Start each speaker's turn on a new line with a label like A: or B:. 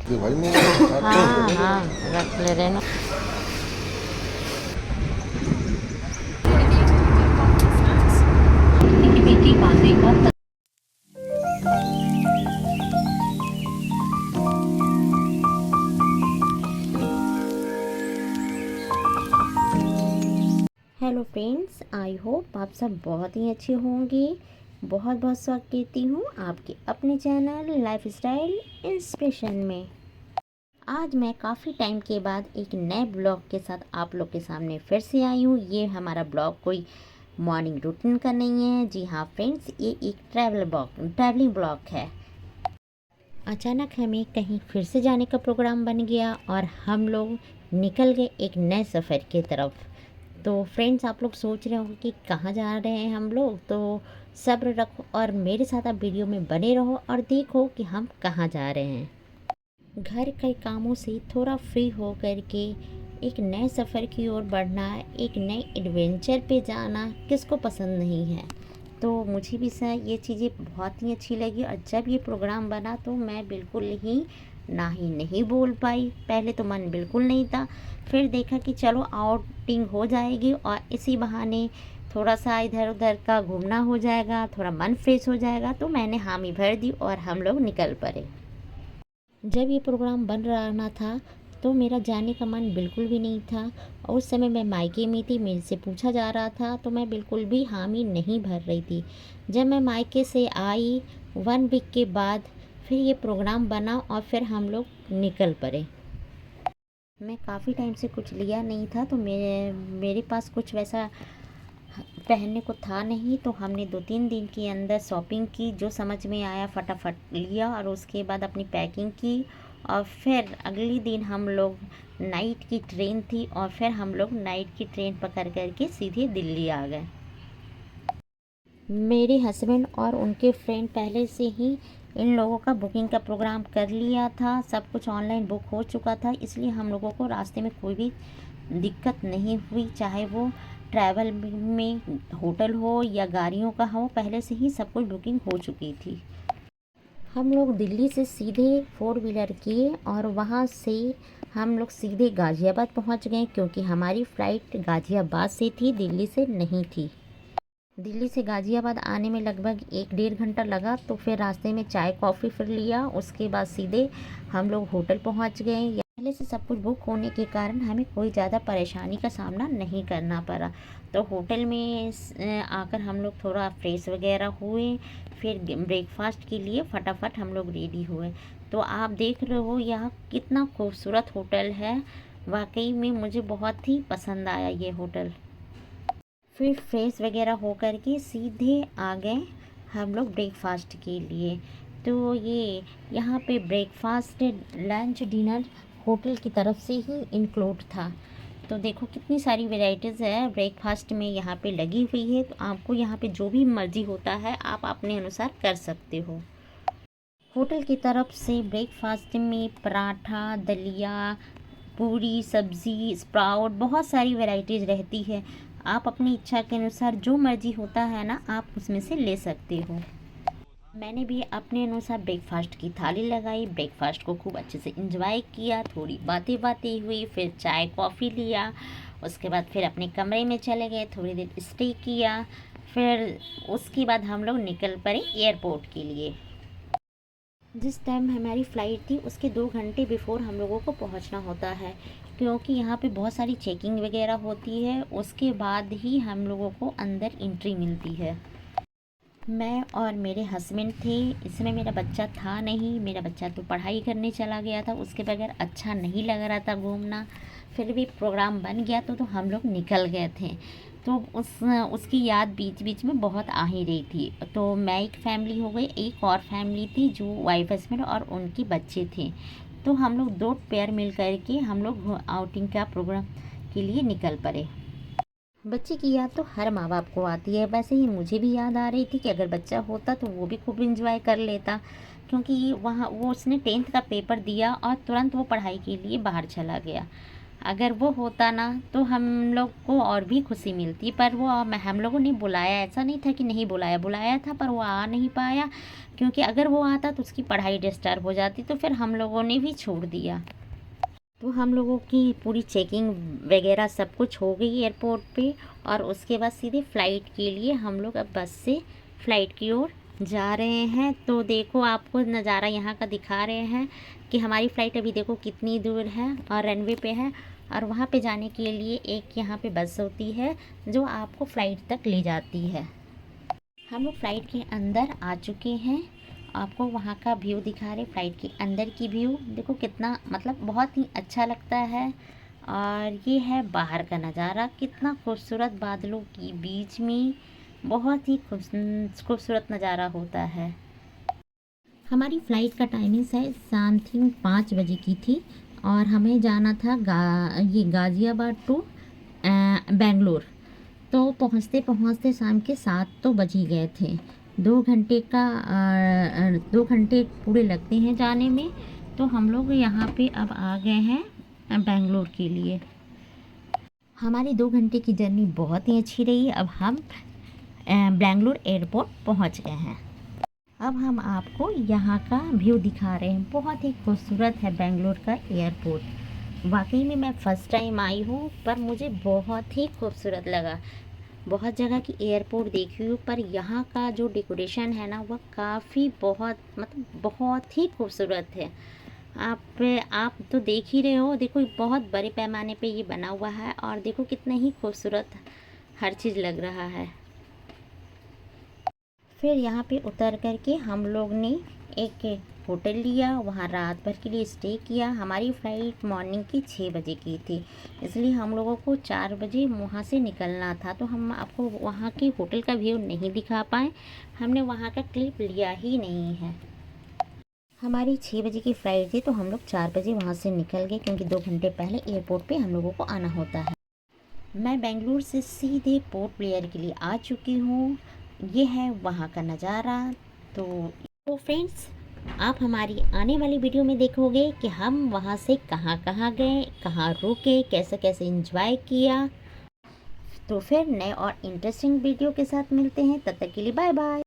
A: कि भाई मैं स्टार्ट
B: हाँ
A: कर
B: हाँ, रख ले रहे ना। हेलो फ्रेंड्स, आई होप आप सब बहुत ही अच्छे होंगे। बहुत बहुत स्वागत करती हूँ आपके अपने चैनल लाइफस्टाइल इंस्पिरेशन में। आज मैं काफ़ी टाइम के बाद एक नए ब्लॉग के साथ आप लोग के सामने फिर से आई हूँ। ये हमारा ब्लॉग कोई मॉर्निंग रूटीन का नहीं है। जी हाँ फ्रेंड्स, ये एक ट्रैवलिंग ब्लॉग है। अचानक हमें कहीं फिर से जाने का प्रोग्राम बन गया और हम लोग निकल गए एक नए सफ़र की तरफ। तो फ्रेंड्स, आप लोग सोच रहे होंगे कि कहाँ जा रहे हैं हम लोग, तो सब्र रखो और मेरे साथ आप वीडियो में बने रहो और देखो कि हम कहाँ जा रहे हैं। घर के कामों से थोड़ा फ्री हो कर के एक नए सफ़र की ओर बढ़ना, एक नए एडवेंचर पे जाना किसको पसंद नहीं है। तो मुझे भी सर ये चीज़ें बहुत ही अच्छी लगी और जब ये प्रोग्राम बना तो मैं बिल्कुल ही ना ही नहीं बोल पाई। पहले तो मन बिल्कुल नहीं था, फिर देखा कि चलो आउटिंग हो जाएगी और इसी बहाने थोड़ा सा इधर उधर का घूमना हो जाएगा, थोड़ा मन फ्रेश हो जाएगा। तो मैंने हामी भर दी और हम लोग निकल पड़े। जब ये प्रोग्राम बन रहा था तो मेरा जाने का मन बिल्कुल भी नहीं था और उस समय मैं मायके में थी। मेरे से पूछा जा रहा था तो मैं बिल्कुल भी हामी नहीं भर रही थी। जब मैं मायके से आई 1 वीक के बाद फिर ये प्रोग्राम बना और फिर हम लोग निकल पड़े। मैं काफ़ी टाइम से कुछ लिया नहीं था तो मेरे पास कुछ वैसा पहनने को था नहीं, तो हमने 2-3 दिन के अंदर शॉपिंग की, जो समझ में आया फटाफट लिया और उसके बाद अपनी पैकिंग की। और फिर अगले दिन हम लोग नाइट की ट्रेन थी और फिर हम लोग नाइट की ट्रेन पकड़ करके सीधे दिल्ली आ गए। मेरे हस्बैंड और उनके फ्रेंड पहले से ही इन लोगों का बुकिंग का प्रोग्राम कर लिया था। सब कुछ ऑनलाइन बुक हो चुका था, इसलिए हम लोगों को रास्ते में कोई भी दिक्कत नहीं हुई। चाहे वो ट्रैवल में होटल हो या गाड़ियों का हो, पहले से ही सब कुछ बुकिंग हो चुकी थी। हम लोग दिल्ली से सीधे 4 व्हीलर किए और वहाँ से हम लोग सीधे गाज़ियाबाद पहुँच गए, क्योंकि हमारी फ़्लाइट गाज़ियाबाद से थी, दिल्ली से नहीं थी। दिल्ली से गाज़ियाबाद आने में लगभग 1-1.5 घंटा लगा। तो फिर रास्ते में चाय कॉफ़ी फिर लिया, उसके बाद सीधे हम लोग होटल पहुंच गए। पहले से सब कुछ बुक होने के कारण हमें कोई ज़्यादा परेशानी का सामना नहीं करना पड़ा। तो होटल में आकर हम लोग थोड़ा फ्रेश वगैरह हुए, फिर ब्रेकफास्ट के लिए फटाफट हम लोग रेडी हुए। तो आप देख रहे हो यहाँ कितना खूबसूरत होटल है। वाकई में मुझे बहुत ही पसंद आया ये होटल। फिर फ्रेश वगैरह हो कर के सीधे आ गए हम लोग ब्रेकफास्ट के लिए। तो ये यहाँ पे ब्रेकफास्ट लंच डिनर होटल की तरफ से ही इंक्लूड था। तो देखो कितनी सारी वैरायटीज़ है ब्रेकफास्ट में यहाँ पे लगी हुई है। तो आपको यहाँ पे जो भी मर्ज़ी होता है आप अपने अनुसार कर सकते हो। होटल की तरफ से ब्रेकफास्ट में पराठा, दलिया, पूरी, सब्ज़ी, स्प्राउट, बहुत सारी वैरायटीज़ रहती है। आप अपनी इच्छा के अनुसार जो मर्ज़ी होता है ना, आप उसमें से ले सकते हो। मैंने भी अपने अनुसार ब्रेकफास्ट की थाली लगाई, ब्रेकफास्ट को खूब अच्छे से एंजॉय किया, थोड़ी बातें बातें हुई, फिर चाय कॉफ़ी लिया। उसके बाद फिर अपने कमरे में चले गए, थोड़ी देर स्टे किया। फिर उसके बाद हम लोग निकल पड़े एयरपोर्ट के लिए। जिस टाइम हमारी फ़्लाइट थी उसके 2 घंटे बिफ़ोर हम लोगों को पहुंचना होता है, क्योंकि यहाँ पे बहुत सारी चेकिंग वगैरह होती है। उसके बाद ही हम लोगों को अंदर एंट्री मिलती है। मैं और मेरे हस्बैंड थे। इसमें मेरा बच्चा था नहीं, मेरा बच्चा तो पढ़ाई करने चला गया था, उसके बगैर अच्छा नहीं लग रहा था घूमना। फिर भी प्रोग्राम बन गया तो हम लोग निकल गए थे। तो उसकी याद बीच बीच में बहुत आ ही रही थी। तो मैं एक फैमिली हो गई, एक और फैमिली थी जो वाइफ हस्बैंड और उनके बच्चे थे। तो हम लोग 2 पेयर मिल कर के हम लोग आउटिंग का प्रोग्राम के लिए निकल पड़े। बच्चे की याद तो हर माँ बाप को आती है, वैसे ही मुझे भी याद आ रही थी कि अगर बच्चा होता तो वो भी खूब इंजॉय कर लेता। क्योंकि वहाँ वो उसने 10th का पेपर दिया और तुरंत वो पढ़ाई के लिए बाहर चला गया। अगर वो होता ना तो हम लोग को और भी खुशी मिलती, पर वो हम लोगों ने बुलाया, ऐसा नहीं था कि नहीं बुलाया, बुलाया था पर वो आ नहीं पाया, क्योंकि अगर वो आता तो उसकी पढ़ाई डिस्टर्ब हो जाती, तो फिर हम लोगों ने भी छोड़ दिया। तो हम लोगों की पूरी चेकिंग वगैरह सब कुछ हो गई एयरपोर्ट पे, और उसके बाद सीधे फ़्लाइट के लिए हम लोग अब बस से फ़्लाइट की ओर जा रहे हैं। तो देखो आपको नज़ारा यहाँ का दिखा रहे हैं कि हमारी फ़्लाइट अभी देखो कितनी दूर है और रनवे पे है, और वहाँ पे जाने के लिए एक यहाँ पे बस होती है जो आपको फ़्लाइट तक ले जाती है। हम लोग फ़्लाइट के अंदर आ चुके हैं, आपको वहाँ का व्यू दिखा रहे, फ़्लाइट के अंदर की व्यू देखो कितना मतलब बहुत ही अच्छा लगता है। और ये है बाहर का नज़ारा, कितना खूबसूरत बादलों के बीच में बहुत ही खूबसूरत नज़ारा होता है। हमारी फ़्लाइट का टाइमिंग है समथिंग 5 बजे की थी, और हमें जाना था ये गाज़ियाबाद टू बेंगलोर। तो पहुँचते पहुँचते शाम के 7 तो बज ही गए थे। 2 घंटे पूरे लगते हैं जाने में। तो हम लोग यहाँ पे अब आ गए हैं बेंगलोर के लिए। हमारी 2 घंटे की जर्नी बहुत ही अच्छी रही। अब हम बेंगलोर एयरपोर्ट पहुँच गए हैं। अब हम आपको यहाँ का व्यू दिखा रहे हैं, बहुत ही खूबसूरत है बेंगलोर का एयरपोर्ट। वाकई में मैं फ़र्स्ट टाइम आई हूँ, पर मुझे बहुत ही खूबसूरत लगा। बहुत जगह की एयरपोर्ट देखी हूँ, पर यहाँ का जो डेकोरेशन है ना वह काफ़ी बहुत मतलब बहुत ही खूबसूरत है। आप तो देख ही रहे हो, देखो बहुत बड़े पैमाने पे ये बना हुआ है, और देखो कितना ही खूबसूरत हर चीज़ लग रहा है। फिर यहाँ पे उतर कर के हम लोग ने एक होटल लिया, वहाँ रात भर के लिए स्टे किया। हमारी फ़्लाइट मॉर्निंग की 6 बजे की थी, इसलिए हम लोगों को 4 बजे वहाँ से निकलना था। तो हम आपको वहाँ के होटल का व्यू नहीं दिखा पाए, हमने वहाँ का क्लिप लिया ही नहीं है। हमारी 6 बजे की फ़्लाइट थी, तो हम लोग 4 बजे वहाँ से निकल गए, क्योंकि 2 घंटे पहले एयरपोर्ट पे हम लोगों को आना होता है। मैं बेंगलुरु से सीधे पोर्ट ब्लेयर के लिए आ चुकी हूँ। ये है वहाँ का नज़ारा। तो फ्रेंड्स, आप हमारी आने वाली वीडियो में देखोगे कि हम वहाँ से कहाँ कहाँ गए, कहाँ रुके, कैसे कैसे एंजॉय किया। तो फिर नए और इंटरेस्टिंग वीडियो के साथ मिलते हैं, तब तक के लिए बाय बाय।